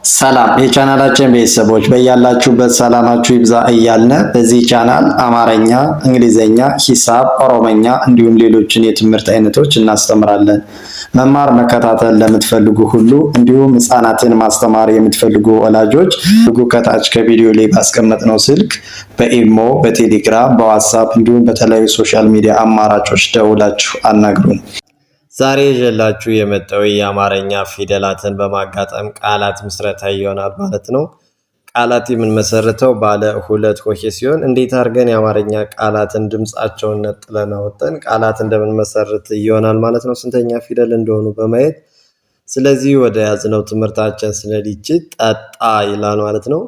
ሰላም የቻናላችን ቤተሰቦች በያላችሁበት ሰላማችሁ ይብዛ እያልን በዚህ ቻናል አማርኛ፣ እንግሊዘኛ፣ ሂሳብ፣ ኦሮመኛ እንዲሁም ሌሎችን የትምህርት አይነቶች እናስተምራለን። መማር መከታተል ለምትፈልጉ ሁሉ እንዲሁም ህፃናትን ማስተማር የምትፈልጉ ወላጆች ከታች ከቪዲዮ ላይ ባስቀመጥነው ስልክ በኢሞ፣ በቴሌግራም፣ በዋትሳፕ እንዲሁም በተለያዩ ሶሻል ሚዲያ አማራጮች ደውላችሁ አናግሩን። ዛሬ ይዤላችሁ የመጣው የአማርኛ ፊደላትን በማጋጠም ቃላት ምስረታ ይሆናል ማለት ነው። ቃላት የምንመሰርተው ባለ ሁለት ሆሄ ሲሆን እንዴት አድርገን የአማርኛ ቃላትን ድምጻቸውን ነጥለን አወጣን ቃላት እንደምንመሰርት ይሆናል ማለት ነው። ስንተኛ ፊደል እንደሆኑ በማየት ስለዚህ ወደ ያዝነው ትምህርታችን ስንሄድ ጠጣ ይላል ማለት ነው።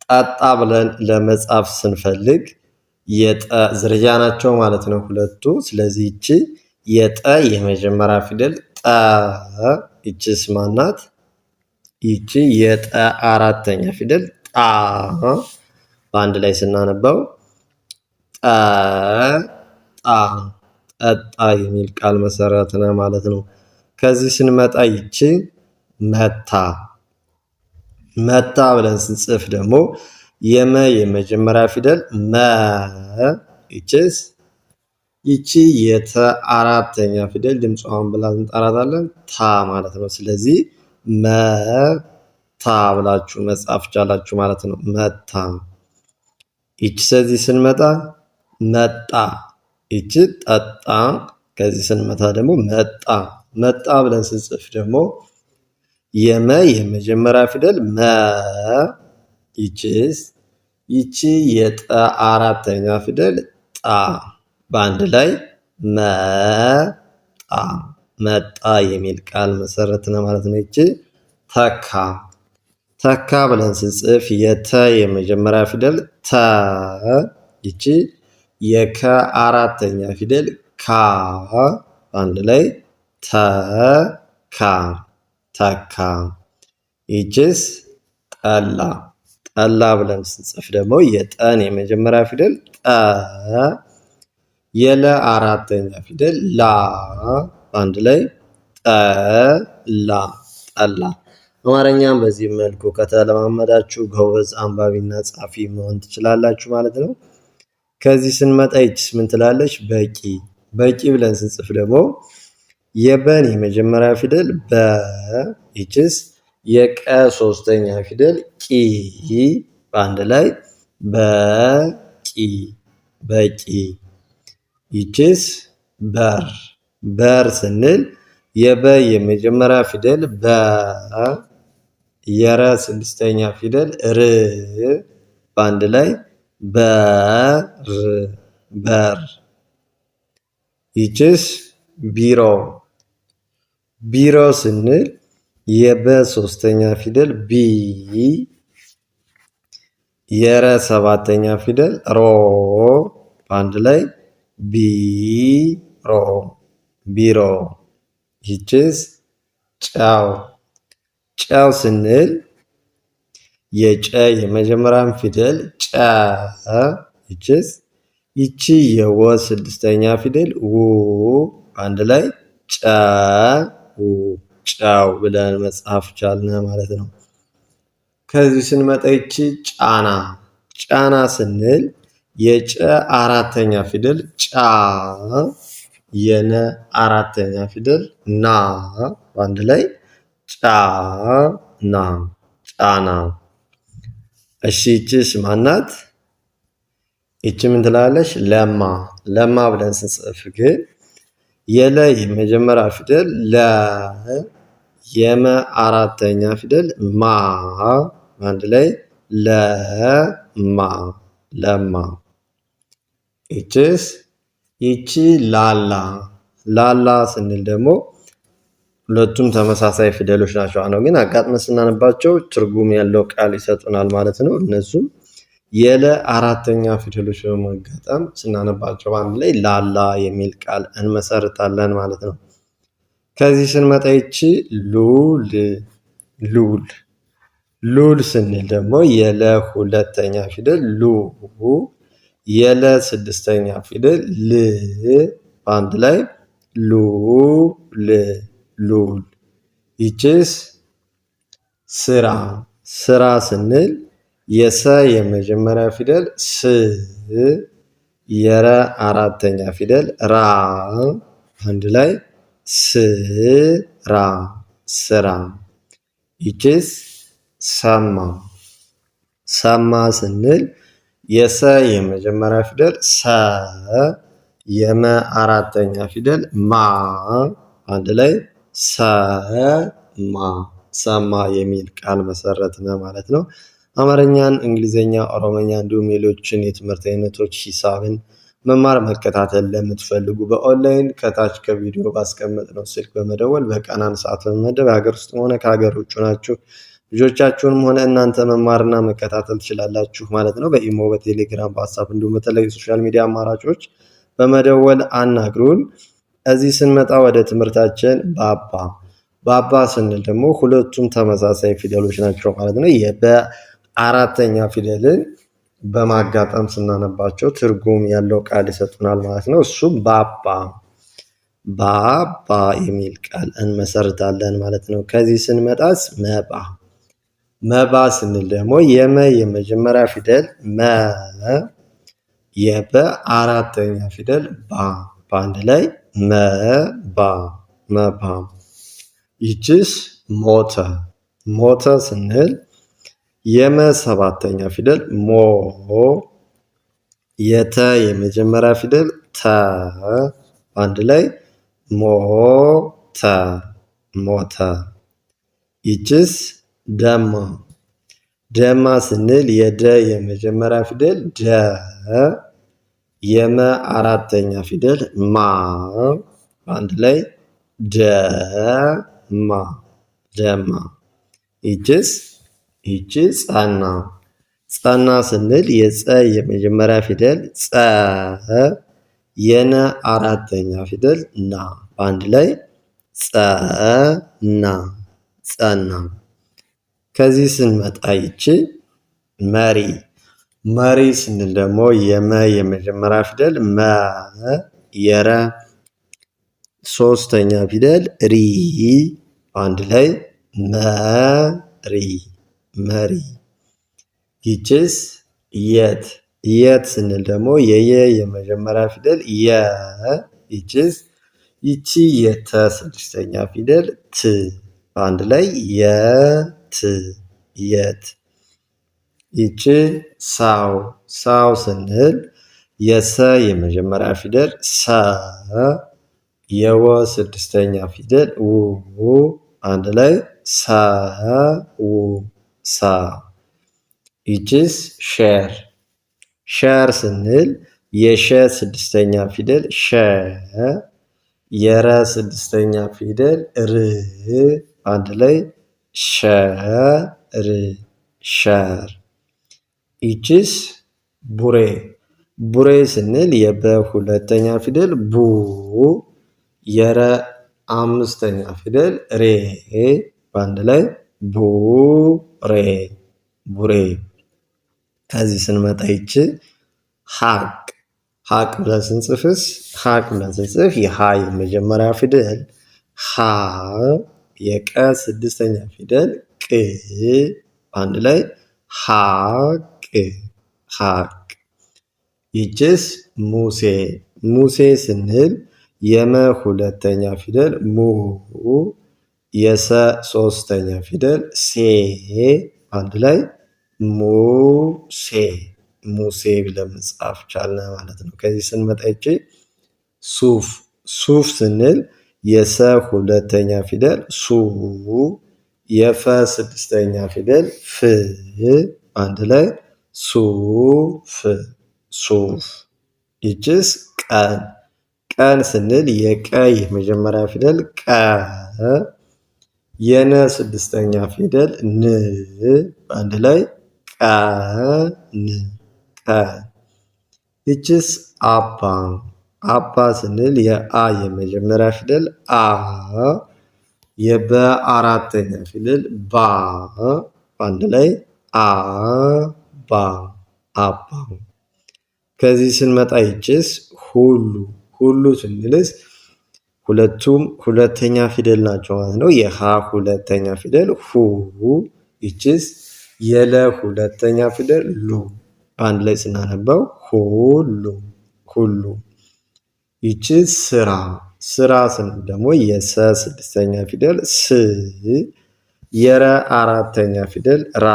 ጠጣ ብለን ለመጻፍ ስንፈልግ የጠ ዝርያ ናቸው ማለት ነው ሁለቱ። ስለዚህ ይቺ የጠ የመጀመሪያ ፊደል ጠ፣ ይቺስ ማናት? ይቺ የጠ አራተኛ ፊደል ጣ። በአንድ ላይ ስናነበው ጠጣ፣ ጠጣ የሚል ቃል መሰረትነ ማለት ነው። ከዚህ ስንመጣ ይቺ መታ፣ መታ ብለን ስንጽፍ ደግሞ የመ የመጀመሪያ ፊደል መ፣ ይቺስ ይቺ የተ አራተኛ ፊደል ድምጿን ብላ እንጠራታለን ታ ማለት ነው። ስለዚህ መታ ብላችሁ መጻፍ ቻላችሁ ማለት ነው። መታ። ይቺ ከዚህ ስንመጣ መጣ፣ ይቺ ጠጣ። ከዚህ ስንመጣ ደግሞ መጣ፣ መጣ ብለን ስንጽፍ ደግሞ የመ የመጀመሪያ ፊደል መ፣ ይቺስ ይቺ የጠ አራተኛ ፊደል ጣ። በአንድ ላይ መጣ፣ መጣ የሚል ቃል መሰረት ነው ማለት ነው። ይቺ ተካ፣ ተካ ብለን ስንጽፍ የተ የመጀመሪያ ፊደል ተ፣ ይቺ የከ አራተኛ ፊደል ካ። በአንድ ላይ ተካ፣ ተካ። ይቺስ ጠላ፣ ጠላ ብለን ስንጽፍ ደግሞ የጠን የመጀመሪያ ፊደል ጠ፣ የለ አራተኛ ፊደል ላ። በአንድ ላይ ጠላ፣ ጠላ። አማርኛም በዚህ መልኩ ከተለማመዳችሁ ጎበዝ አንባቢና ጻፊ መሆን ትችላላችሁ ማለት ነው። ከዚህ ስንመጣ ይችስ ምን ትላለች? በቂ፣ በቂ ብለን ስንጽፍ ደግሞ የበን የመጀመሪያ ፊደል በ፣ ይችስ የቀ ሶስተኛ ፊደል ቂ። በአንድ ላይ በቂ፣ በቂ። ይችስ በር፣ በር ስንል የበ የመጀመሪያ ፊደል በ፣ የረ ስድስተኛ ፊደል ር። በአንድ ላይ በር፣ በር። ይችስ ቢሮ፣ ቢሮ ስንል የበ ሶስተኛ ፊደል ቢ፣ የረ ሰባተኛ ፊደል ሮ። በአንድ ላይ ቢሮ፣ ቢሮ። ይችስ ጨው፣ ጨው ስንል የጨ የመጀመሪያን ፊደል ጨ፣ ይችስ ይቺ የወ ስድስተኛ ፊደል ው። አንድ ላይ ጨው፣ ጨው ብለን መጻፍ ቻልን ማለት ነው። ከዚህ ስንመጣ ይቺ ጫና፣ ጫና ስንል የጨ አራተኛ ፊደል ጫ፣ የነ አራተኛ ፊደል ና። በአንድ ላይ ጫና፣ ጫና። እሺ ይቺስ ማናት? ይቺ ምን ትላለች? ለማ፣ ለማ ብለን ስንጽፍ ግን የለ የመጀመሪያ ፊደል ለ፣ የመ አራተኛ ፊደል ማ። በአንድ ላይ ለማ፣ ለማ። ይችስ ይቺ ላላ፣ ላላ ስንል ደግሞ ሁለቱም ተመሳሳይ ፊደሎች ናቸው። ነው ግን አጋጥመን ስናነባቸው ትርጉም ያለው ቃል ይሰጡናል ማለት ነው። እነሱም የለ አራተኛ ፊደሎች በመጋጠም ስናነባቸው አንድ ላይ ላላ የሚል ቃል እንመሰርታለን ማለት ነው። ከዚህ ስንመጣ ይቺ ሉል፣ ሉል፣ ሉል ስንል ደግሞ የለ ሁለተኛ ፊደል ሉ፣ የለ ስድስተኛ ፊደል ል። በአንድ ላይ ሉል፣ ሉል። ይችስ ስራ ስራ ስንል የሰ የመጀመሪያ ፊደል ስ የረ አራተኛ ፊደል ራ አንድ ላይ ስራ ስራ። ይችስ ሰማ ሰማ ስንል የሰ የመጀመሪያ ፊደል ሰ የመ አራተኛ ፊደል ማ አንድ ላይ ሰማ ሰማ የሚል ቃል መሰረትን ማለት ነው። አማርኛን፣ እንግሊዘኛ፣ ኦሮሞኛ እንዲሁም ሌሎችን የትምህርት አይነቶች ሂሳብን መማር መከታተል ለምትፈልጉ በኦንላይን ከታች ከቪዲዮ ባስቀመጥነው ስልክ በመደወል በቀን አንድ ሰዓት በመመደብ ሀገር ውስጥ ሆነ ከሀገር ውጭ ናችሁ ልጆቻችሁንም ሆነ እናንተ መማርና መከታተል ትችላላችሁ ማለት ነው። በኢሞ፣ በቴሌግራም፣ በዋትስአፕ እንዲሁም በተለያዩ ሶሻል ሚዲያ አማራጮች በመደወል አናግሩን። እዚህ ስንመጣ ወደ ትምህርታችን ባባ ስንል ደግሞ ሁለቱም ተመሳሳይ ፊደሎች ናቸው ማለት ነው። በአራተኛ ፊደልን በማጋጠም ስናነባቸው ትርጉም ያለው ቃል ይሰጡናል ማለት ነው። እሱ ባባ የሚል ቃል እንመሰርታለን ማለት ነው። ከዚህ ስንመጣስ መባ ስንል ደግሞ የመ የመጀመሪያ ፊደል መ የበ አራተኛ ፊደል ባ በአንድ ላይ መባ። ይችስ ሞተ ስንል የመ ሰባተኛ ፊደል ሞ የተ የመጀመሪያ ፊደል ተ በአንድ ላይ ሞተ። ይችስ ደማ ስንል የደ የመጀመሪያ ፊደል ደ የመ አራተኛ ፊደል ማ በአንድ ላይ ደማ። ይቺ ጸና ስንል የጸ የመጀመሪያ ፊደል ጸ የነ አራተኛ ፊደል ና በአንድ ላይ ጸና። ከዚህ ስንመጣ ይቺ መሪ ስንል ደግሞ የመ የመጀመሪያ ፊደል መ የረ ሶስተኛ ፊደል ሪ በአንድ ላይ መሪ። ይችስ የት ስንል ደግሞ የየ የመጀመሪያ ፊደል የ ይቺ የተ ስድስተኛ ፊደል ት በአንድ ላይ የት። ይቺ ሳው ስንል የሰ የመጀመሪያ ፊደል ሰ የወ ስድስተኛ ፊደል ው አንድ ላይ ሳ። ይችስ ሸር ስንል የሸ ስድስተኛ ፊደል ሸ የረ ስድስተኛ ፊደል ር አንድ ላይ ሸር። ይችስ ቡሬ ስንል የበ ሁለተኛ ፊደል ቡ የረ አምስተኛ ፊደል ሬ በአንድ ላይ ቡሬ። ከዚህ ስንመጣ ይቺ ሀቅ ብለን ስንጽፍ የሀ የመጀመሪያ ፊደል ሀ የቀ ስድስተኛ ፊደል ቅ በአንድ ላይ ሀቅ። ይችስ ሙሴ ስንል የመ ሁለተኛ ፊደል ሙ የሰ ሶስተኛ ፊደል ሴ አንድ ላይ ሙሴ ብለን መጻፍ ቻልን ማለት ነው። ከዚህ ስንመጣ ይቺ ሱፍ ስንል የሰ ሁለተኛ ፊደል ሱ የፈ ስድስተኛ ፊደል ፍ አንድ ላይ ሱፍ። ይችስ ቀን ስንል የቀ የመጀመሪያ ፊደል ቀ የነ ስድስተኛ ፊደል ን በአንድ ላይ ቀን። ይችስ አባ ስንል የአ የመጀመሪያ ፊደል አ የበ አራተኛ ፊደል ባ በአንድ ላይ አባ። ከዚህ ስንመጣ ይችስ ሁሉ ስንልስ ሁለቱም ሁለተኛ ፊደል ናቸው ማለት ነው። የሀ ሁለተኛ ፊደል ሁ ይችስ የለ ሁለተኛ ፊደል ሉ በአንድ ላይ ስናነበው ሁሉ ሁሉ። ይቺ ስራ ስራ ስንል ደግሞ የሰ ስድስተኛ ፊደል ስ የረ አራተኛ ፊደል ራ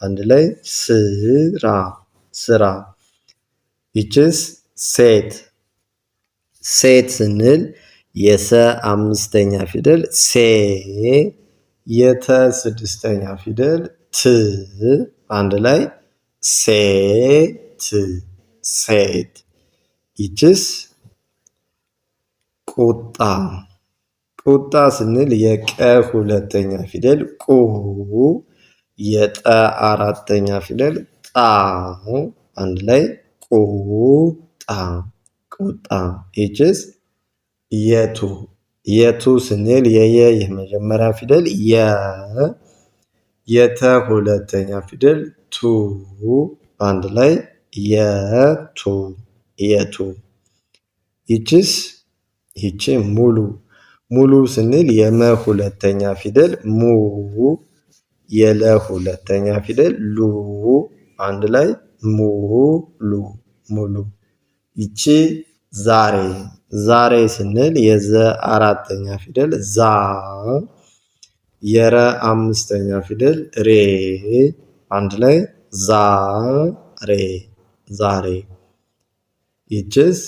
አንድ ላይ ስራ ስራ። ይችስ ሴት ሴት ስንል የሰ አምስተኛ ፊደል ሴ የተ ስድስተኛ ፊደል ት አንድ ላይ ሴት ሴት። ይችስ ቁጣ ቁጣ ስንል የቀ ሁለተኛ ፊደል ቁ የጠ አራተኛ ፊደል ጣ አንድ ላይ ቁጣ ቁጣ። ይችስ የቱ የቱ ስንል የየ የመጀመሪያ ፊደል የ የተ ሁለተኛ ፊደል ቱ አንድ ላይ የቱ የቱ። ይችስ ይቺ ሙሉ ሙሉ ስንል የመ ሁለተኛ ፊደል ሙ የለ ሁለተኛ ፊደል ሉ አንድ ላይ ሙሉ ሙሉ። ይቺ ዛሬ ዛሬ ስንል የዘ አራተኛ ፊደል ዛ የረ አምስተኛ ፊደል ሬ አንድ ላይ ዛሬ ዛሬ። ይችስ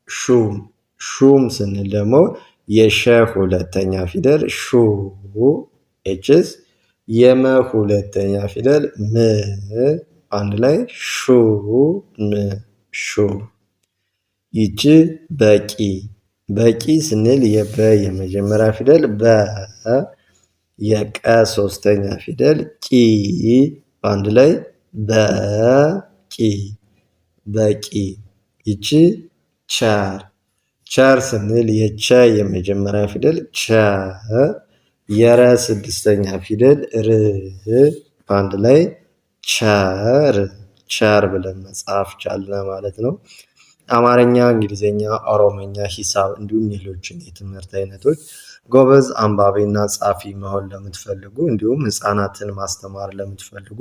ሹም ሹም ስንል ደግሞ የሸ ሁለተኛ ፊደል ሹ ይችስ የመ ሁለተኛ ፊደል ም አንድ ላይ ሹም ሹም። ይቺ በቂ በቂ ስንል የበ የመጀመሪያ ፊደል በ የቀ ሶስተኛ ፊደል ቂ አንድ ላይ በቂ በቂ። ይቺ ቸር ቸር ስንል የቸ የመጀመሪያ ፊደል ቸ የረ ስድስተኛ ፊደል ር አንድ ላይ ቸር ቸር ብለን መጻፍ ቻልን ማለት ነው። አማርኛ፣ እንግሊዝኛ፣ ኦሮሞኛ፣ ሂሳብ እንዲሁም ሌሎችን የትምህርት አይነቶች ጎበዝ አንባቢና ጻፊ መሆን ለምትፈልጉ እንዲሁም ህፃናትን ማስተማር ለምትፈልጉ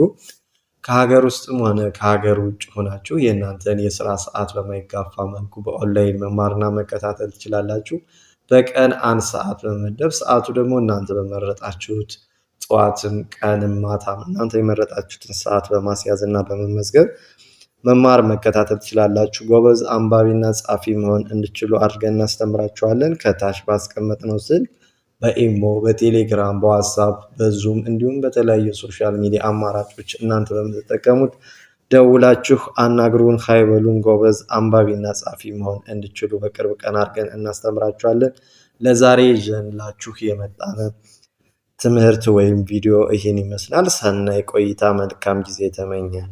ከሀገር ውስጥም ሆነ ከሀገር ውጭ ሆናችሁ የእናንተን የስራ ሰዓት በማይጋፋ መልኩ በኦንላይን መማርና መከታተል ትችላላችሁ። በቀን 1 ሰዓት በመመደብ ሰዓቱ ደግሞ እናንተ በመረጣችሁት ጠዋትም ቀንም ማታም እናንተ የመረጣችሁትን ሰዓት በማስያዝ እና በመመዝገብ መማር መከታተል ትችላላችሁ። ጎበዝ አንባቢና ጻፊ መሆን እንድችሉ አድርገን እናስተምራችኋለን። ከታች ባስቀመጥነው ስልክ በኢሞ፣ በቴሌግራም፣ በዋትሳፕ፣ በዙም እንዲሁም በተለያዩ ሶሻል ሚዲያ አማራጮች እናንተ በምትጠቀሙት ደውላችሁ አናግሩን፣ ሀይበሉን። ጎበዝ አንባቢና ጻፊ መሆን እንድችሉ በቅርብ ቀን አድርገን እናስተምራችኋለን። ለዛሬ ይዘንላችሁ የመጣነ ትምህርት ወይም ቪዲዮ ይህን ይመስላል። ሰናይ ቆይታ፣ መልካም ጊዜ ተመኘን።